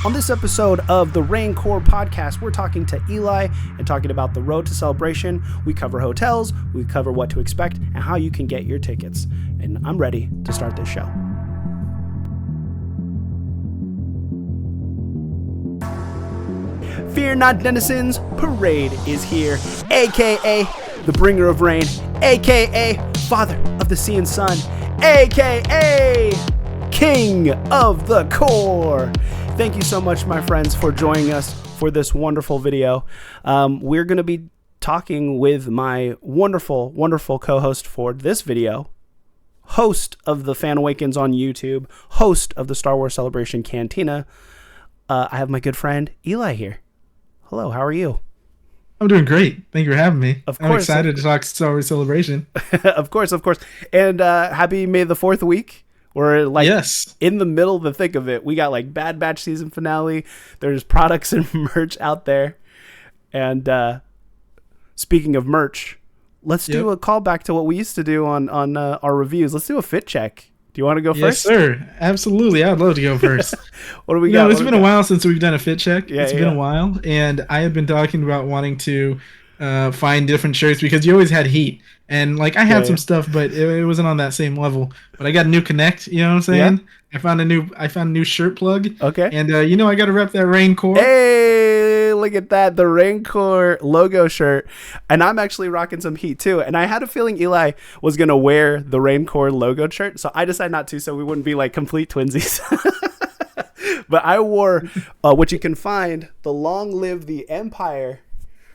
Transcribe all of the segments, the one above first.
On this episode of the Raincore podcast, we're talking to Eli and talking about the road to celebration. We cover hotels, we cover what to expect, and how you can get your tickets. And I'm ready to start this show. Fear not, denizens, parade is here, aka the bringer of rain, aka father of the sea and sun, aka king of the core. Thank you so much, my friends, for joining us for this wonderful video. We're going to be talking with my wonderful, wonderful co-host for this video, host of the Fan Awakens on YouTube, host of the Star Wars Celebration Cantina. I have my good friend Eli here. Hello, how are you? I'm doing great. Thank you for having me. Of course. I'm excited to talk Star Wars Celebration. Of course. And happy May the 4th week. We're like in the middle of the thick of it. We got like Bad Batch season finale. There's products and merch out there. And speaking of merch, let's do a callback to what we used to do on our reviews. Let's do a fit check. Do you want to go first? Yes, sir. Absolutely. I'd love to go first. What do we got? It's been a while since we've done a fit check. Yeah, it's been a while. And I have been talking about wanting to find different shirts because you always had heat. And like I had some stuff, but it wasn't on that same level. But I got a new Connect, you know what I'm saying? Yeah. I found a new shirt plug. Okay. And I got to rep that Raincore. Hey, look at that, the Raincore logo shirt. And I'm actually rocking some heat too. And I had a feeling Eli was gonna wear the Raincore logo shirt, so I decided not to, so we wouldn't be like complete twinsies. But I wore what you can find, the Long Live the Empire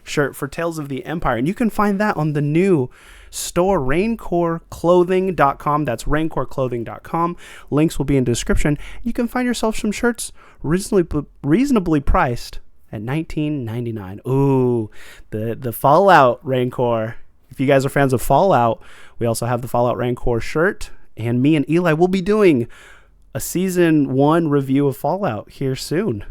shirt for Tales of the Empire, and you can find that on the new store, raincoreclothing.com. That's raincoreclothing.com. Links will be in the description. You can find yourself some shirts reasonably priced at $19.99. Ooh, the Fallout Raincore. If you guys are fans of Fallout, we also have the Fallout Raincore shirt, and me and Eli will be doing a season 1 review of Fallout here soon.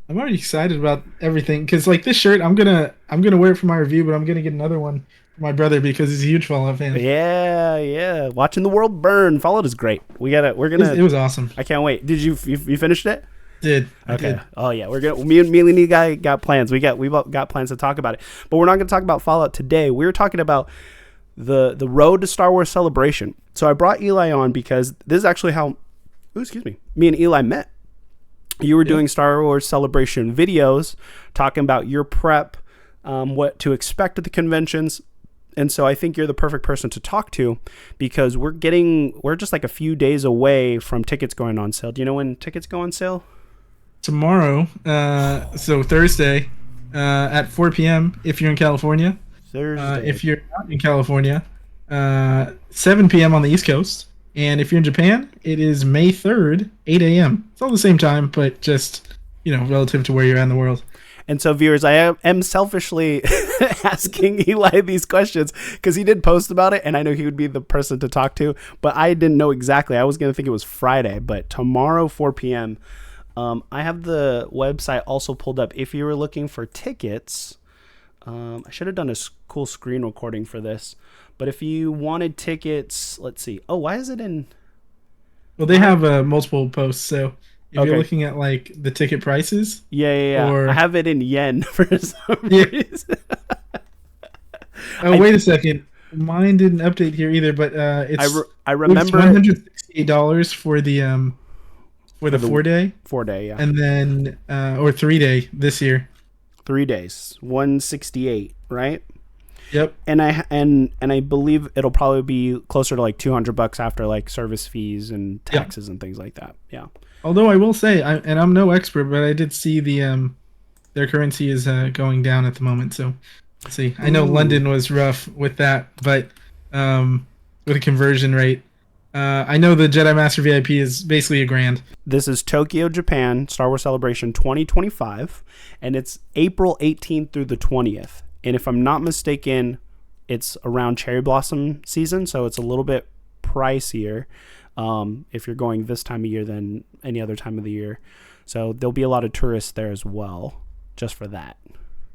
I'm already excited about everything because like this shirt, I'm gonna wear it for my review, but I'm gonna get another one for my brother because he's a huge Fallout fan. Yeah. Watching the world burn. Fallout is great. It was awesome. I can't wait. Did you finished it? Did. Okay. I did. Oh yeah, we're gonna. Me and the guy got plans. We've got plans to talk about it, but we're not gonna talk about Fallout today. We're talking about the road to Star Wars Celebration. So I brought Eli on because this is actually how, me and Eli met. You were doing Star Wars Celebration videos, talking about your prep, what to expect at the conventions. And so I think you're the perfect person to talk to because we're just like a few days away from tickets going on sale. Do you know when tickets go on sale? Tomorrow, so Thursday, at 4 p.m. if you're in California. Thursday. If you're not in California, 7 p.m. on the East Coast. And if you're in Japan, it is May 3rd, 8 a.m. It's all the same time, but just, relative to where you're at in the world. And so, viewers, I am selfishly asking Eli these questions because he did post about it, and I know he would be the person to talk to, but I didn't know exactly. I was going to think it was Friday, but tomorrow, 4 p.m., I have the website also pulled up. If you were looking for tickets, I should have done a cool screen recording for this. But if you wanted tickets, let's see. Oh, why is it in? Well, they have multiple posts. So if you're looking at like the ticket prices. Yeah. I have it in yen for some reason. Wait a second. Mine didn't update here either, but I remember $168 for the 4-day. 4-day, yeah. And then or 3-day this year. 3 days, 168, right? Yep. And I believe it'll probably be closer to like $200 after like service fees and taxes and things like that. Yeah. Although I will say, I'm no expert, but I did see their currency is going down at the moment. So let's see. I know London was rough with that, but with a conversion rate, I know the Jedi Master VIP is basically $1,000. This is Tokyo, Japan, Star Wars Celebration 2025, and it's April 18th through the 20th. And if I'm not mistaken, it's around cherry blossom season, so it's a little bit pricier if you're going this time of year than any other time of the year. So there'll be a lot of tourists there as well, just for that.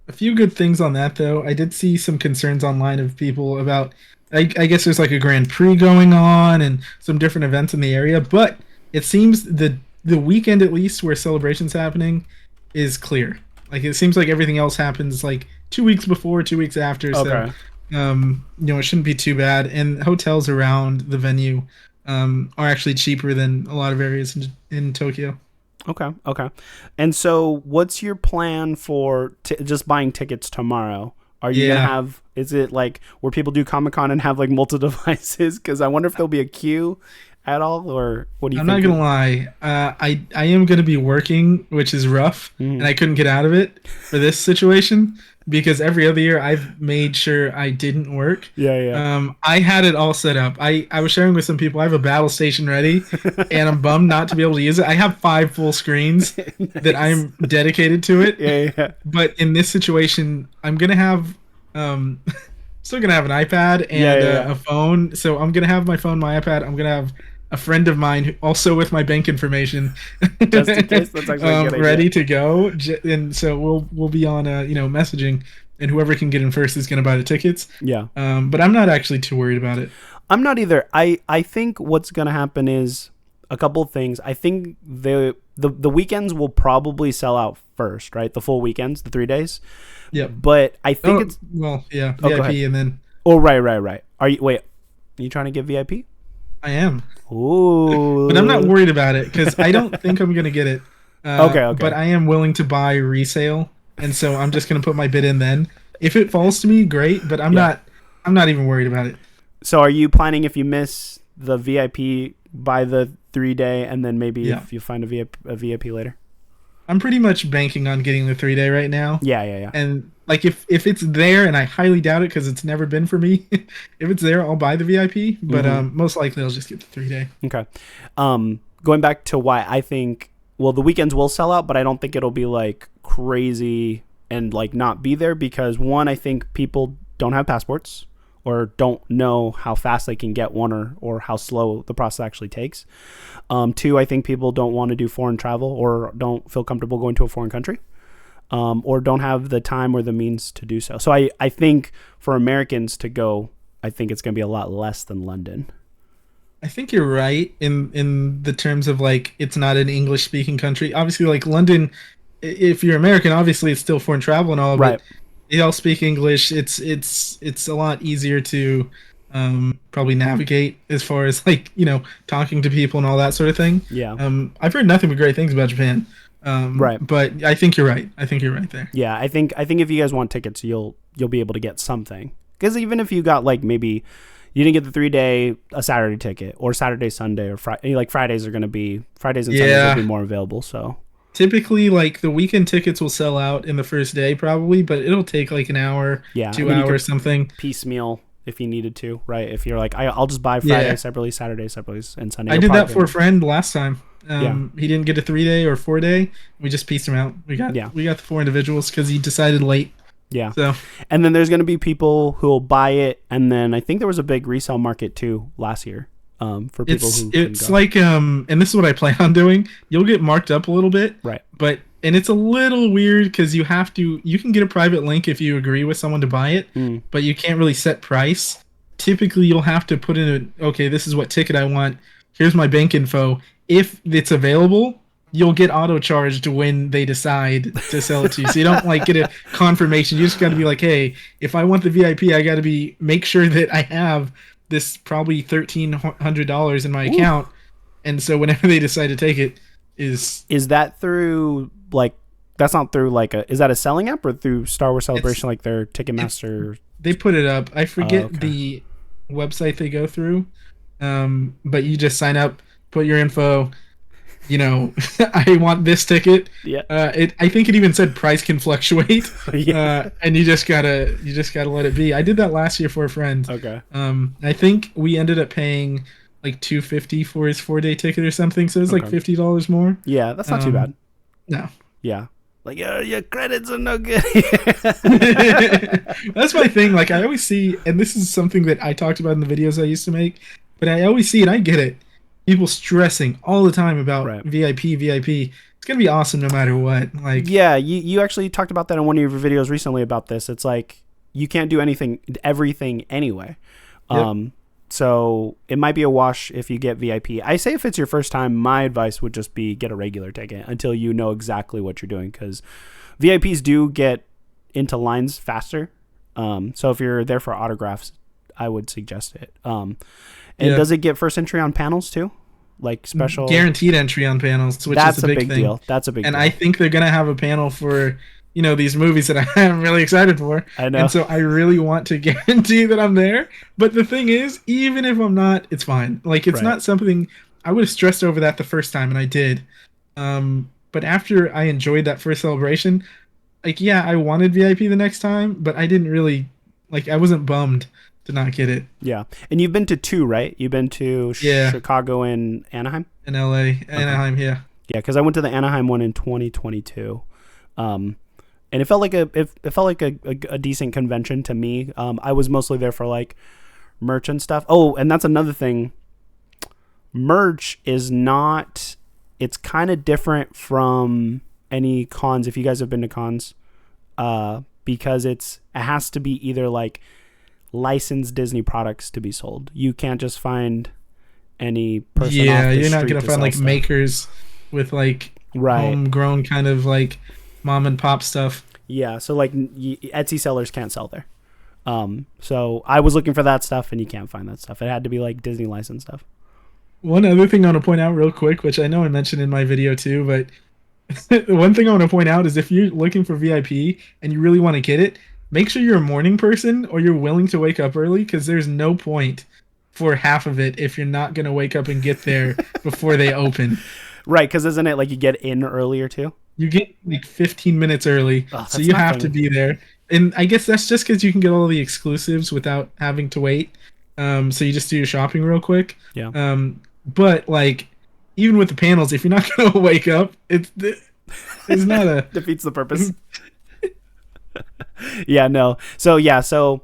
A few good things on that, though. I did see some concerns online of people about, I guess there's like a Grand Prix going on and some different events in the area, but it seems the the weekend at least where celebration's happening is clear. Like it seems like everything else happens like 2 weeks before, 2 weeks after. So, Okay. it shouldn't be too bad. And hotels around the venue are actually cheaper than a lot of areas in Tokyo. Okay. Okay. And so, what's your plan for just buying tickets tomorrow? Are you gonna Yeah. have? Is it like where people do Comic Con and have like multiple devices? Because I wonder if there'll be a queue at all, or what do you I'm not think? gonna lie. I am gonna be working, which is rough, and Mhm. I couldn't get out of it for this situation because every other year I've made sure I didn't work. Yeah. I had it all set up. I was sharing with some people. I have a battle station ready, and I'm bummed not to be able to use it. I have 5 full screens that Nice. I'm dedicated to it. Yeah. But in this situation, I'm gonna have still gonna have an iPad Yeah. and Yeah. a phone. So I'm gonna have my phone, my iPad. I'm gonna have a friend of mine also with my bank information, Just in case, that's actually a good idea. ready to go. And so we'll be on messaging, and whoever can get in first is gonna buy the tickets. Yeah. But I'm not actually too worried about it. I'm not either. I think what's gonna happen is a couple of things. I think the weekends will probably sell out first, right? The full weekends, the 3 days. Yep. But I think Oh it's well, yeah, oh, go VIP, ahead. and then Oh, right. Are you wait? Are you trying to get VIP? I am. But I'm not Ooh. worried about it because I don't think I'm gonna get it. But Okay. I am willing to buy resale, and so I'm just gonna put my bid in then. If it falls to me, great. But I'm Yeah. not. I'm not even worried about it. So are you planning if you miss the VIP by the 3 day, and then maybe Yeah, if you find a VIP later? I'm pretty much banking on getting the 3 day right now. Yeah. And like if it's there, and I highly doubt it because it's never been for me. If it's there, I'll buy the VIP. But Mm-hmm. most likely I'll just get the 3 day. Okay. Going back to why I think, well, the weekends will sell out, but I don't think it'll be like crazy and like not be there because one, I think people don't have passports or don't know how fast they can get one or how slow the process actually takes. Two, I think people don't want to do foreign travel or don't feel comfortable going to a foreign country. Or don't have the time or the means to do so. So I think for Americans to go, I think it's going to be a lot less than London. I think you're right in the terms of like it's not an English speaking country. Obviously, like London, if you're American, obviously it's still foreign travel and all, Right. but they all speak English. It's a lot easier to probably navigate as far as like talking to people and all that sort of thing. Yeah. I've heard nothing but great things about Japan. Right. But I think you're right. I think you're right there. Yeah. I think if you guys want tickets, you'll be able to get something. Because even if you got like maybe you didn't get the 3 day a Saturday ticket or Saturday Sunday or Friday, like Fridays and Sundays will be Yeah. more available. So Typically, like the weekend tickets will sell out in the first day, probably, but it'll take like an hour, yeah, and two then you could hours, something. piecemeal if you needed to, right? If you're like I'll just buy Friday Yeah, separately, Saturday separately, and Sunday. I You'll did that probably for a friend last time. yeah. He didn't get a 3 day or 4 day. We just pieced him out. Yeah. We got the four individuals because he decided late. Yeah. So And then there's going to be people who will buy it. And then I think there was a big resale market too last year for people it's who couldn't it's go. like and this is what I plan on doing. You'll get marked up a little bit, Right. but and it's a little weird because you can get a private link if you agree with someone to buy it, Mm. but you can't really set price. Typically, you'll have to put in okay, this is what ticket I want. Here's my bank info. If it's available, you'll get auto charged when they decide to sell it to you. So you don't like get a confirmation. You just got to be like, hey, if I want the VIP, I got to make sure that I have this probably $1,300 in my Ooh. account. And so whenever they decide to take it, is Is that through like, that's not through like is that a selling app or through Star Wars Celebration, like their Ticketmaster? they put it up. I forget okay. the website they go through, but you just sign up, put your info. I want this ticket. Yeah. I think it even said price can fluctuate. Yeah. And you just gotta let it be. I did that last year for a friend. Okay. I think we ended up paying like $250 for his 4 day ticket or something. So it's like Okay. $50 more. Yeah. That's not too bad. No. Yeah. Like, your credits are no good. That's my thing. Like I always see, and this is something that I talked about in the videos I used to make, but I always see, and I get it, people stressing all the time about Right. VIP. It's gonna be awesome no matter what. Like Yeah, you actually talked about that in one of your videos recently about this. It's like you can't do everything anyway. Yep. So it might be a wash if you get VIP. I say if it's your first time, my advice would just be get a regular ticket until you know exactly what you're doing, because VIPs do get into lines faster. So if you're there for autographs, I would suggest it. And does it get first entry on panels too? Like special guaranteed entry on panels, which that's is a big thing. Deal. That's a big and deal. I think they're gonna have a panel for these movies that I'm really excited for. I know. And so I really want to guarantee that I'm there. But the thing is, even if I'm not, it's fine. Like, it's not something I would have stressed over that the first time, and I did. But after I enjoyed that first celebration, like, yeah, I wanted VIP the next time, but I didn't really, like, I wasn't bummed to not get it. Yeah. And you've been to 2, right? You've been to Chicago and Anaheim? In LA. Anaheim, yeah. Yeah, because I went to the Anaheim one in 2022. And it felt like a decent convention to me. I was mostly there for like merch and stuff. Oh, and that's another thing. Merch is not. It's kind of different from any cons. If you guys have been to cons, because it has to be either like licensed Disney products to be sold. You can't just find any person. Yeah, you're not gonna find like stuff. Makers with like homegrown kind of like mom and pop stuff. Yeah, so like Etsy sellers can't sell there. So I was looking for that stuff, and you can't find that stuff. It had to be like Disney licensed stuff. One other thing I want to point out real quick, which I know I mentioned in my video too, but one thing I want to point out is if you're looking for VIP and you really want to get it, make sure you're a morning person or you're willing to wake up early, because there's no point for half of it if you're not going to wake up and get there before they open. Right, because isn't it like you get in earlier too? You get like 15 minutes early, so you have to be there. And I guess that's just because you can get all the exclusives without having to wait. So you just do your shopping real quick. Yeah. But like, even with the panels, if you're not going to wake up, it's not a defeats the purpose. Yeah, no. So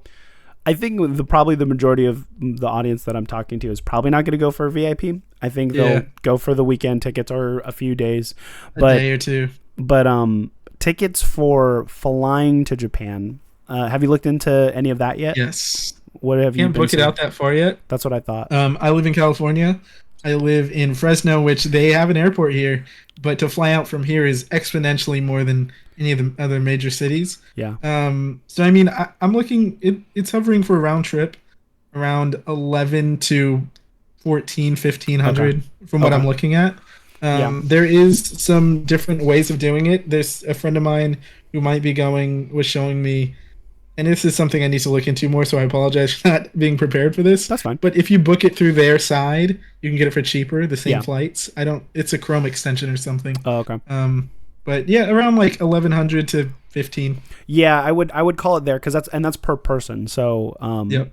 I think probably the majority of the audience that I'm talking to is probably not going to go for a VIP. I think they'll go for the weekend tickets or a few days, a day or two. But tickets for flying to Japan. Have you looked into any of that yet? Yes. What have you? Can't book it out that far yet. That's what I thought. I live in California. I live in Fresno, which they have an airport here, but to fly out from here is exponentially more than any of the other major cities. Yeah. So I mean, I'm looking. It's hovering for a round trip around 11 to 1500 from what I'm looking at. There is some different ways of doing it. There's a friend of mine who might be going was showing me, and this is something I need to look into more, so I apologize for not being prepared for this. That's fine. But if you book it through their side, you can get it for cheaper, the same flights. It's a Chrome extension or something. Oh, okay. But yeah, around like 1100 to 15. Yeah, I would call it there, because that's per person. So yep.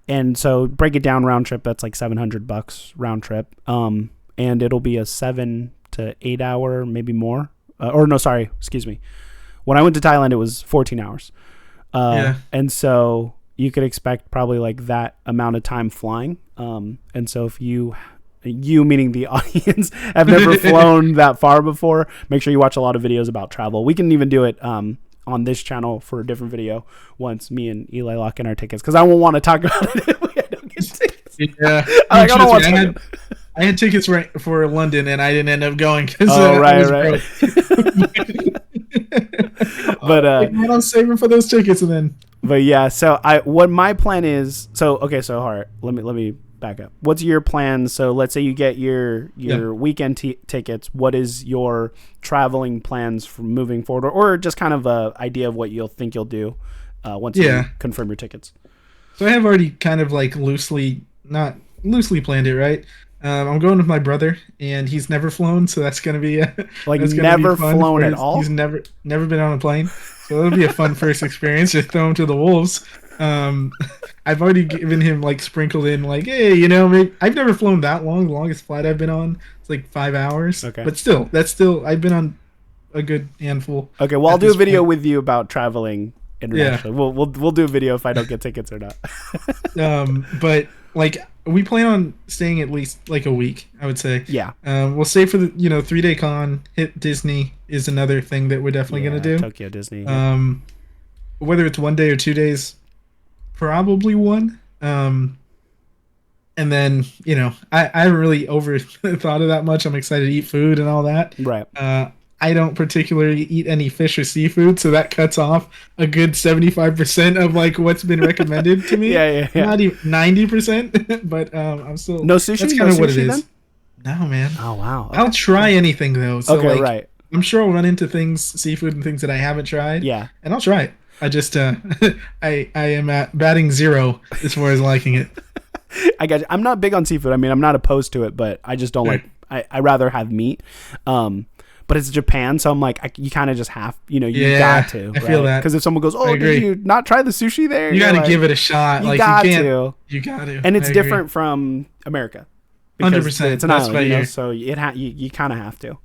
And so break it down round trip, that's like $700 round trip. And it'll be a 7 to 8 hour, maybe more. Excuse me. When I went to Thailand, it was 14 hours. And so you could expect probably like that amount of time flying. And so if you meaning the audience have never flown that far before, make sure you watch a lot of videos about travel. We can even do it on this channel for a different video once me and Eli lock in our tickets, because I won't want to talk about it if we don't get tickets. Yeah. I had tickets for London, and I didn't end up going. Right. But I'm saving for those tickets, and then. But yeah, so what my plan is. So okay, so all right, let me back up. What's your plan? So let's say you get your weekend tickets. What is your traveling plans for moving forward, or just kind of a idea of what you'll do once you confirm your tickets? So I have already kind of like not loosely planned it, right? I'm going with my brother, and he's never flown, so that's gonna be never flown at all. He's never been on a plane, so it'll be a fun first experience. Just throw him to the wolves. I've already given him like sprinkled in like, hey, maybe, I've never flown that long. The longest flight I've been on is like 5 hours. Okay, but still, I've been on a good handful. Okay, well, I'll do a video with you about traveling internationally. Yeah. We'll do a video if I don't get tickets or not. But like, we plan on staying at least like a week, I would say. Yeah. We'll stay for the 3-day con. Hit Disney is another thing that we're definitely gonna do. Tokyo Disney. Yeah. Whether it's 1 day or 2 days, probably one. And then, I haven't really over thought of that much. I'm excited to eat food and all that. Right. I don't particularly eat any fish or seafood, so that cuts off a good 75% of like what's been recommended to me. Yeah. Not even 90%, but I'm still No sushi? That's No kind of what it sushi is. then? No, man. Oh, wow. I'll try anything though. So Okay, like right. I'm sure I'll run into things, seafood and things that I haven't tried. Yeah. And I'll try it. I just I am at batting 0 as far as liking it. I got you. I'm not big on seafood. I mean, I'm not opposed to it, but I just don't like. I rather have meat. But it's Japan, so I'm like, you kind of just have, you got to. I feel that. Because if someone goes, "Oh, did you not try the sushi there?" You got to like, give it a shot. You like got you can't. to. You got to. And it's different from America. 100%. It's an island, so you kind of have to.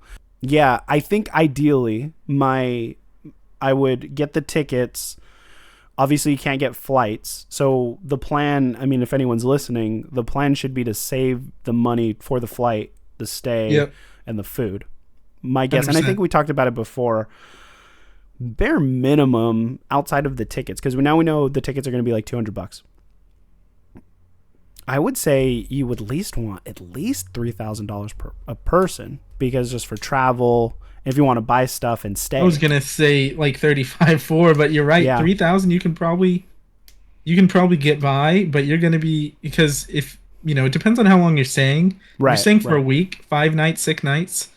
Yeah, I think ideally, I would get the tickets. Obviously, you can't get flights. So the plan, I mean, if anyone's listening, the plan should be to save the money for the flight, the stay, and the food. My guess, 100%. And I think we talked about it before, bare minimum outside of the tickets, because now we know the tickets are going to be like $200. I would say you would at least want $3,000 per a person, because just for travel, if you want to buy stuff and stay. I was gonna say like 35 for, but you're right. 3,000 you can probably get by, but you're gonna be, because if it depends on how long you're staying. Right. You're staying for a week, 5 nights, 6 nights.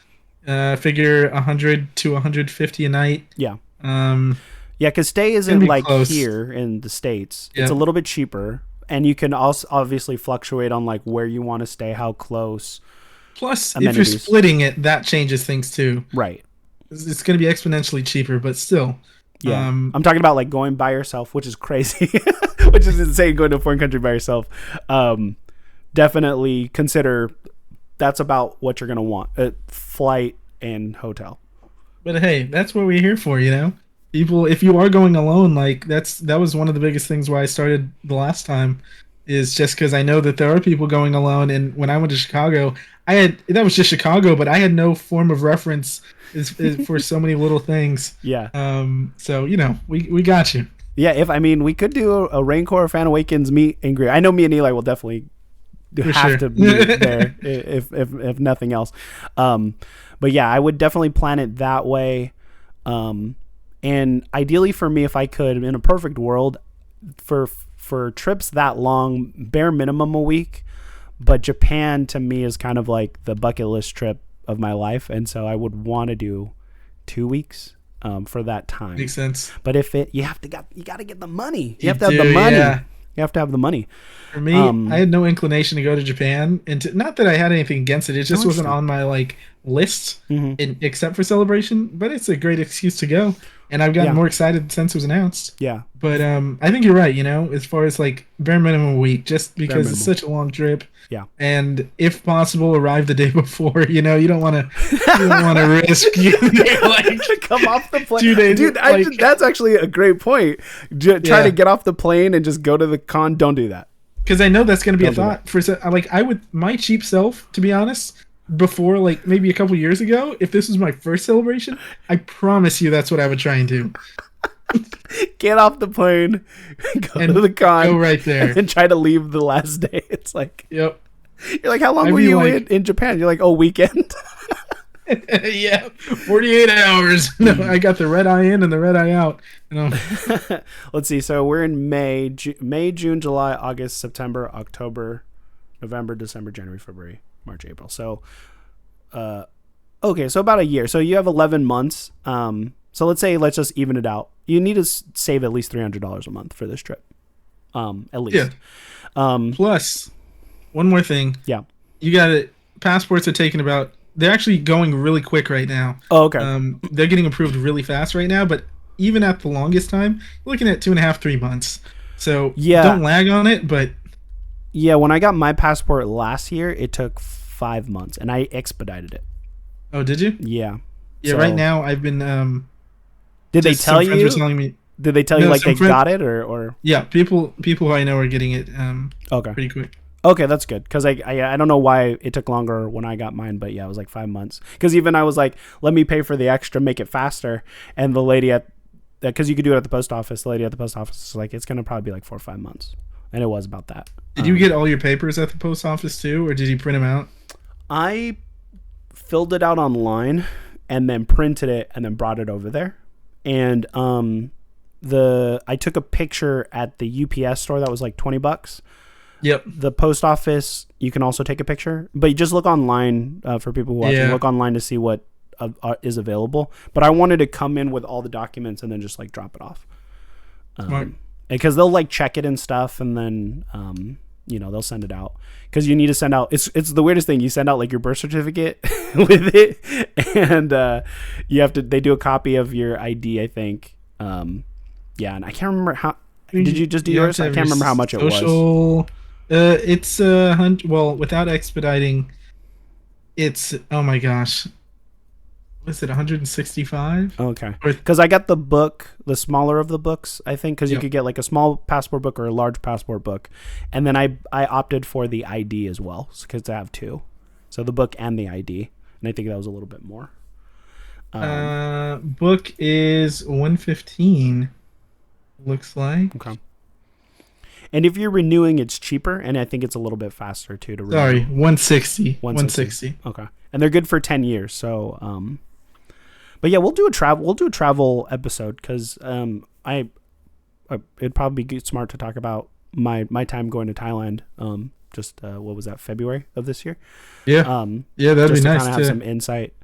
Figure 100 to 150 a night. Yeah. Because stay isn't like close. Here in the States. It's a little bit cheaper, and you can also obviously fluctuate on like where you want to stay, how close. Plus, amenities. If you're splitting it, that changes things too. Right. It's going to be exponentially cheaper, but still. Yeah. I'm talking about like going by yourself, which is crazy, which is insane, going to a foreign country by yourself. Definitely consider that's about what you're going to want. Flight and hotel. But hey, that's what we're here for, People, if you are going alone, like that was one of the biggest things why I started the last time, is just because I know that there are people going alone. And when I went to Chicago, that was just Chicago, but I had no form of reference is for so many little things. Yeah. So we got you. Yeah. We could do a Raincore Fan Awakens meet and greet. I know me and Eli will definitely have to meet there if nothing else. But yeah, I would definitely plan it that way. And ideally for me, if I could, in a perfect world, for trips that long, bare minimum a week. But Japan to me is kind of like the bucket list trip of my life, and so I would want to do 2 weeks for that time. Makes sense. But if you got to get the money. You have to have the money. Yeah. You have to have the money. For me, I had no inclination to go to Japan, and not that I had anything against it. It just wasn't on my list, except for Celebration. But it's a great excuse to go, and I've gotten more excited since it was announced. Yeah. But I think you're right. As far as like bare minimum a week, just because it's such a long trip. Yeah. And if possible, arrive the day before. You don't want to risk come off the plane. Dude, that's actually a great point. Try to get off the plane and just go to the con. Don't do that. Because I know that's going to be a thought for my cheap self, to be honest, before maybe a couple years ago, if this was my first celebration, I promise you that's what I would try and do. Get off the plane, go to the con, go right there, and then try to leave the last day. It's like, yep. You're like, how long were you in Japan? You're like, weekend. Yeah, 48 hours. No, I got the red eye in and the red eye out. Let's see. So we're in May, June, July, August, September, October, November, December, January, February, March, April. So, okay, so about a year. So you have 11 months. So let's just even it out. You need to save at least $300 a month for this trip. At least. Yeah. Plus, one more thing. Yeah. You got it. Passports are taking they're actually going really quick right now. Oh, okay. They're getting approved really fast right now, but even at the longest time, you're looking at 2.5, 3 months. So don't lag on it, but. Yeah, when I got my passport last year, it took 5 months, and I expedited it. Oh, did you? Yeah. Yeah, so, right now I've been. Did they tell you? Did they tell you they got it or? Yeah, people who I know are getting it. Okay. Pretty quick. Okay, that's good because I don't know why it took longer when I got mine, but yeah, it was like 5 months. Because even I was like, let me pay for the extra, make it faster, and the lady because you could do it at the post office. The lady at the post office is like, it's gonna probably be like 4 or 5 months, and it was about that. Did you get all your papers at the post office too, or did you print them out? I filled it out online and then printed it and then brought it over there. And I took a picture at the UPS store that was like $20. Yep. The post office, you can also take a picture, but you just look online for people who watch. Yeah. Look online to see what is available. But I wanted to come in with all the documents and then just like drop it off. Smart. Because they'll like check it and stuff, and then they'll send it out. Because you need to send out. It's the weirdest thing. You send out like your birth certificate with it, and you have to. They do a copy of your ID, I think. And I can't remember how. Did you just do yours? I can't remember how much it was. It's well, without expediting, it's oh my gosh. Was it 165? Okay. Because I got the book, the smaller of the books, I think, because you could get like a small passport book or a large passport book. And then I opted for the ID as well, because I have two. So the book and the ID. And I think that was a little bit more. Book is 115, looks like. Okay. And if you're renewing, it's cheaper, and I think it's a little bit faster too to renew. Sorry, 160. 160. Okay. And they're good for 10 years, so but yeah, we'll do a travel episode, because it'd probably be smart to talk about my time going to Thailand. What was that, February of this year? Yeah. That'd be nice to have some insight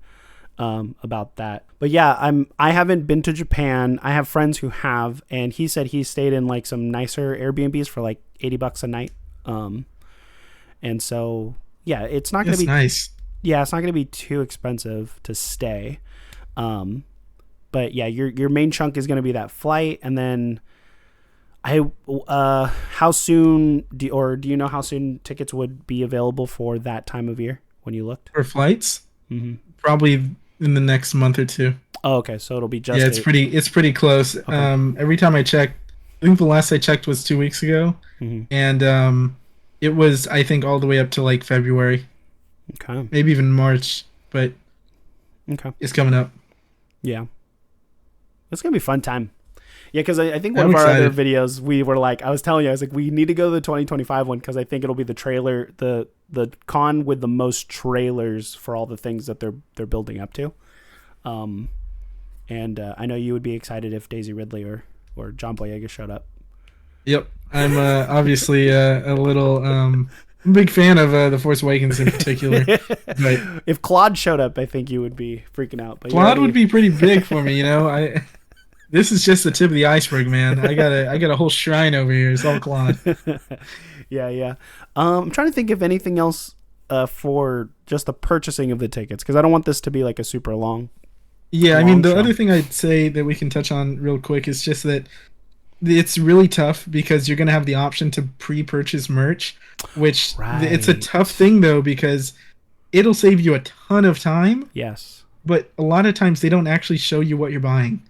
about that. But yeah, I haven't been to Japan. I have friends who have, and he said he stayed in like some nicer Airbnbs for like $80 a night. And so yeah, it's not going to be nice. Yeah, it's not going to be too expensive to stay. But yeah, your main chunk is going to be that flight, and then how soon do you know how soon tickets would be available for that time of year when you looked for flights? Mm-hmm. Probably in the next month or two. Oh, okay, so it'll be just it's pretty close. Okay. Every time I check, I think the last I checked was 2 weeks ago, and it was, I think, all the way up to like February. Okay. Maybe even March, but it's coming up. Yeah. It's going to be a fun time. Yeah, because I think one of our other videos, we were like, I was telling you, I was like, we need to go to the 2025 one, because I think it'll be the trailer, the con with the most trailers for all the things that they're building up to. And I know you would be excited if Daisy Ridley or John Boyega showed up. Yep. I'm obviously a little... I'm a big fan of The Force Awakens in particular. But if Claude showed up, I think you would be freaking out. But Claude would be pretty big for me, This is just the tip of the iceberg, man. I got a whole shrine over here. It's all Claude. Yeah. I'm trying to think of anything else for just the purchasing of the tickets, because I don't want this to be like a super long. Yeah, I mean, the other thing I'd say that we can touch on real quick is just that it's really tough, because you're going to have the option to pre-purchase merch, which it's a tough thing, though, because it'll save you a ton of time. Yes. But a lot of times they don't actually show you what you're buying.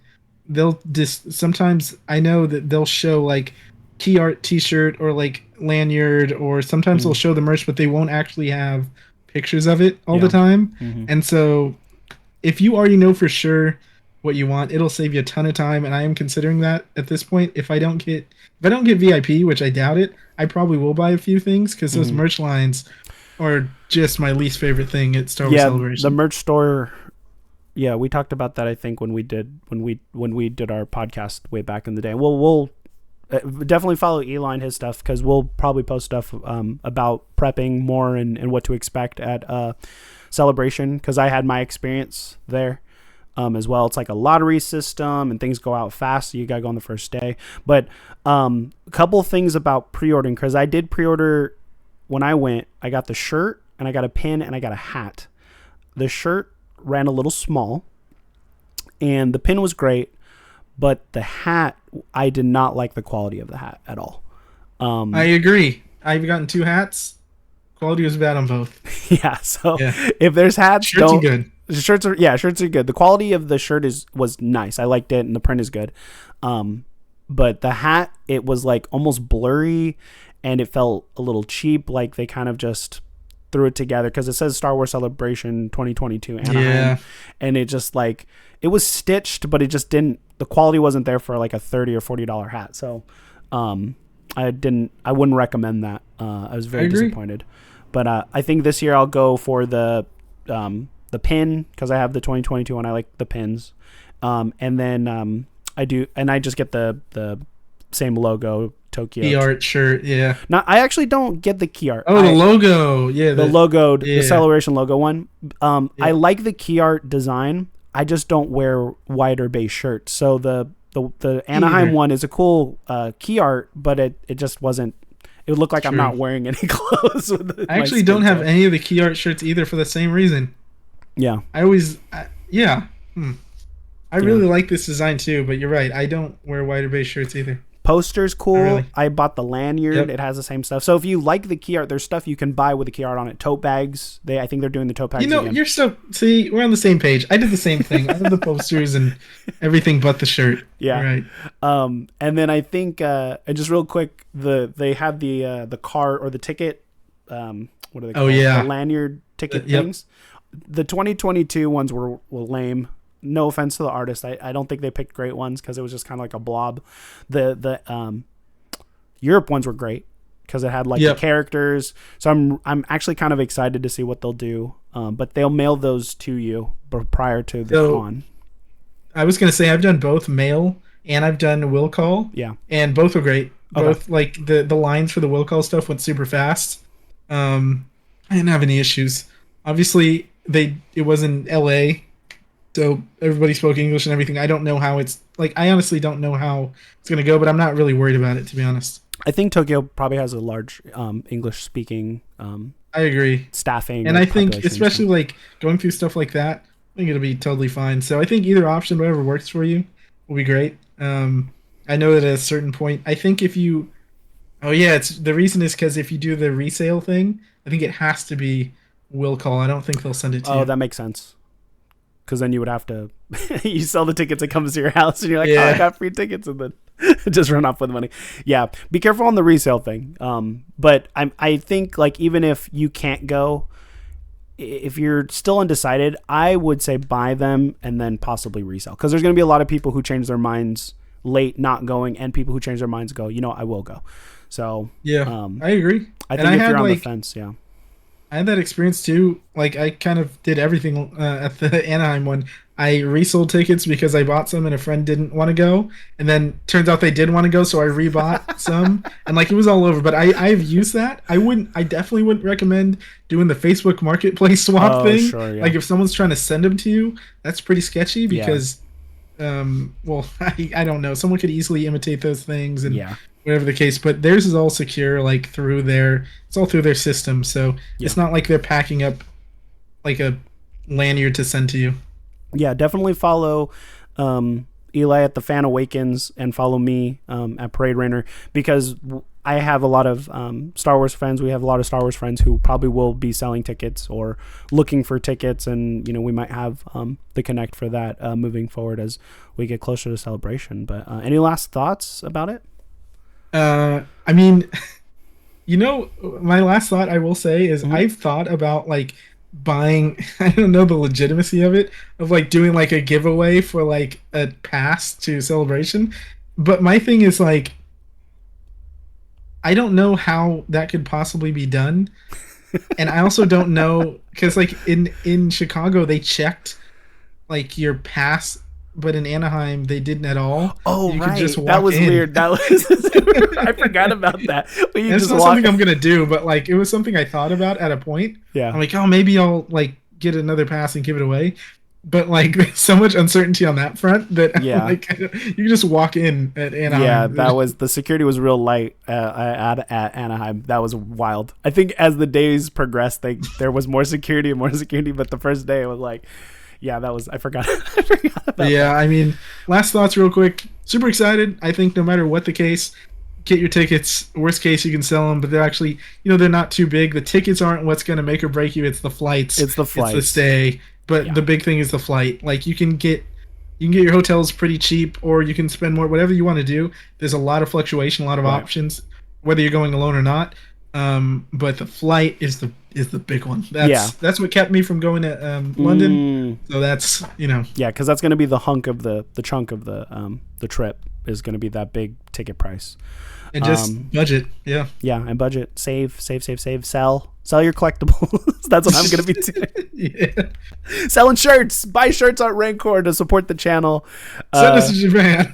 They'll just, sometimes I know that they'll show like key art t-shirt or like lanyard, or sometimes they'll show the merch, but they won't actually have pictures of it all the time. And so if you already know for sure what you want, it'll save you a ton of time. And I am considering that at this point. If I don't get VIP, which I doubt it, I probably will buy a few things, because those merch lines are just my least favorite thing at Star Wars Celebration. The merch store. Yeah, we talked about that, I think, when we did our podcast way back in the day. We'll definitely follow Eli and his stuff, because we'll probably post stuff about prepping more and what to expect at Celebration, because I had my experience there as well. It's like a lottery system, and things go out fast, so you gotta go on the first day. But a couple things about pre-ordering, because I did pre-order when I went. I got the shirt, and I got a pin, and I got a hat. The shirt ran a little small, and the pin was great, but the hat, I did not like the quality of the hat at all. I agree. I've gotten 2 hats. Quality was bad on both. Yeah, so if there's hats, shirts are good. Shirts are good. The quality of the shirt was nice. I liked it, and the print is good. But the hat, it was like almost blurry, and it felt a little cheap, like they kind of just threw it together, because it says Star Wars Celebration 2022 Anaheim, and it just like, it was stitched, but it just didn't, the quality wasn't there for like a $30 or $40 hat. So I wouldn't recommend that. I was very I agree. disappointed. But I think this year I'll go for the pin, because I have the 2022 one. I like the pins. And then I just get the same logo Tokyo. The art shirt, yeah. Now I actually don't get the key art. Oh, the logo, yeah. The logo, yeah. the Celebration logo one. Yeah. I like the key art design. I just don't wear wider base shirts. So the Anaheim one is a cool key art, but it just wasn't. It would look like I'm not wearing any clothes. I actually don't have any of the key art shirts either for the same reason. Yeah. I really like this design too, but you're right. I don't wear wider base shirts either. Poster's cool. Really. I bought the lanyard. Yep. It has the same stuff. So if you like the key art, there's stuff you can buy with the key art on it. Tote bags. I think they're doing the tote bags again. You're see, we're on the same page. I did the same thing. I have the posters and everything but the shirt. Yeah. Right. And then I think, and just real quick, they have the card or the ticket. What are they called? Oh yeah. The lanyard ticket Yep. things. The 2022 ones were lame. No offense to the artist. I don't think they picked great ones because it was just kind of like a blob. The Europe ones were great because it had like the characters. So I'm actually kind of excited to see what they'll do. But they'll mail those to you prior to the con. I was gonna say I've done both mail and I've done will call. Yeah. And both were great. Okay. Both like the lines for the will call stuff went super fast. I didn't have any issues. Obviously it was in LA. So everybody spoke English and everything. I don't know how I honestly don't know how it's going to go, but I'm not really worried about it, to be honest. I think Tokyo probably has a large English speaking I agree. staffing. And I think especially like going through stuff like that, I think it'll be totally fine. So I think either option, whatever works for you, will be great. I know that at a certain point, I think the reason is because if you do the resale thing, I think it has to be will call. I don't think they'll send it to you. Oh, that makes sense. Because then you would have to, you sell the tickets, it comes to your house, and you're like, oh, I got free tickets, and then just run off with the money. Yeah, be careful on the resale thing. But I think like even if you can't go, if you're still undecided, I would say buy them and then possibly resell. Because there's going to be a lot of people who change their minds late not going, and people who change their minds go, I will go. So yeah, I agree. I think if you're on the fence, yeah. I had that experience too. Like I kind of did everything at the Anaheim one. I resold tickets because I bought some and a friend didn't want to go, and then turns out they did want to go, so I rebought some, and like it was all over. But I've used that. I definitely wouldn't recommend doing the Facebook Marketplace swap thing. Sure, yeah. Like if someone's trying to send them to you, that's pretty sketchy because, I don't know. Someone could easily imitate those things and. Yeah. Whatever the case, but theirs is all secure, like it's all through their system, so it's not like they're packing up like a lanyard to send to you. Yeah, definitely follow Eli at the Fan Awakens and follow me at Parade Rainer, because I have a lot of Star Wars friends. We have a lot of Star Wars friends who probably will be selling tickets or looking for tickets, and we might have the connect for that moving forward as we get closer to Celebration. But any last thoughts about it? I mean, my last thought I will say is I've thought about like buying, I don't know the legitimacy of it, of like doing like a giveaway for like a pass to Celebration. But my thing is like, I don't know how that could possibly be done. And I also don't know, because like in Chicago, they checked like your pass, but in Anaheim they didn't at all. Oh, you right. Could just walk that was in. weird. That was I forgot about that. But It's not something I'm gonna do, but like it was something I thought about at a point. Yeah. I'm like, oh, maybe I'll like get another pass and give it away. But like there's so much uncertainty on that front that like you can just walk in at Anaheim. Yeah, the security was real light at Anaheim. That was wild. I think as the days progressed, there was more security and more security. But the first day it was like, yeah, that was I forgot. I forgot about that. I mean, last thoughts real quick. Super excited. I think no matter what the case, get your tickets. Worst case, you can sell them, but they're actually, they're not too big. The tickets aren't what's going to make or break you. It's the flights. It's the stay. But the big thing is the flight. Like you can get your hotels pretty cheap, or you can spend more, whatever you want to do. There's a lot of fluctuation, a lot of options, whether you're going alone or not. But the flight is the big one. That's what kept me from going to London. So that's because that's going to be the hunk of the chunk of the trip is going to be that big ticket price. And just budget. Yeah. Yeah, and budget. Save. Sell your collectibles. That's what I'm going to be doing. Yeah. Selling shirts. Buy shirts on Rancor to support the channel. Send us to Japan.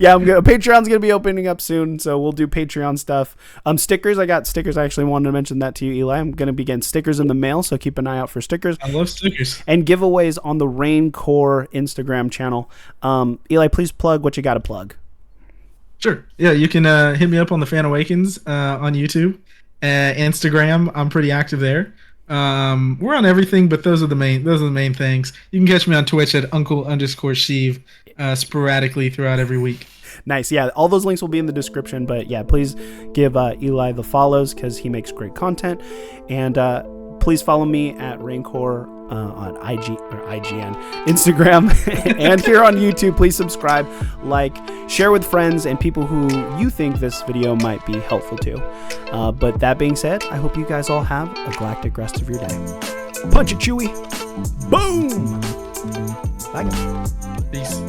Yeah, Patreon's going to be opening up soon, so we'll do Patreon stuff. Stickers. I got stickers. I actually wanted to mention that to you, Eli. I'm going to be getting stickers in the mail, so keep an eye out for stickers. I love stickers. And giveaways on the Rancor Instagram channel. Eli, please plug what you got to plug. Sure. Yeah, you can hit me up on the Fan Awakens on YouTube. Instagram, I'm pretty active there. We're on everything, but those are the main things. You can catch me on Twitch at uncle_Sheev sporadically throughout every week. Nice. Yeah, all those links will be in the description. But yeah, please give Eli the follows because he makes great content. And please follow me at Rancor on IGN, Instagram, and here on YouTube. Please subscribe, like, share with friends and people who you think this video might be helpful to. But that being said, I hope you guys all have a galactic rest of your day. Punch it, Chewie. Boom. Bye, guys. Peace.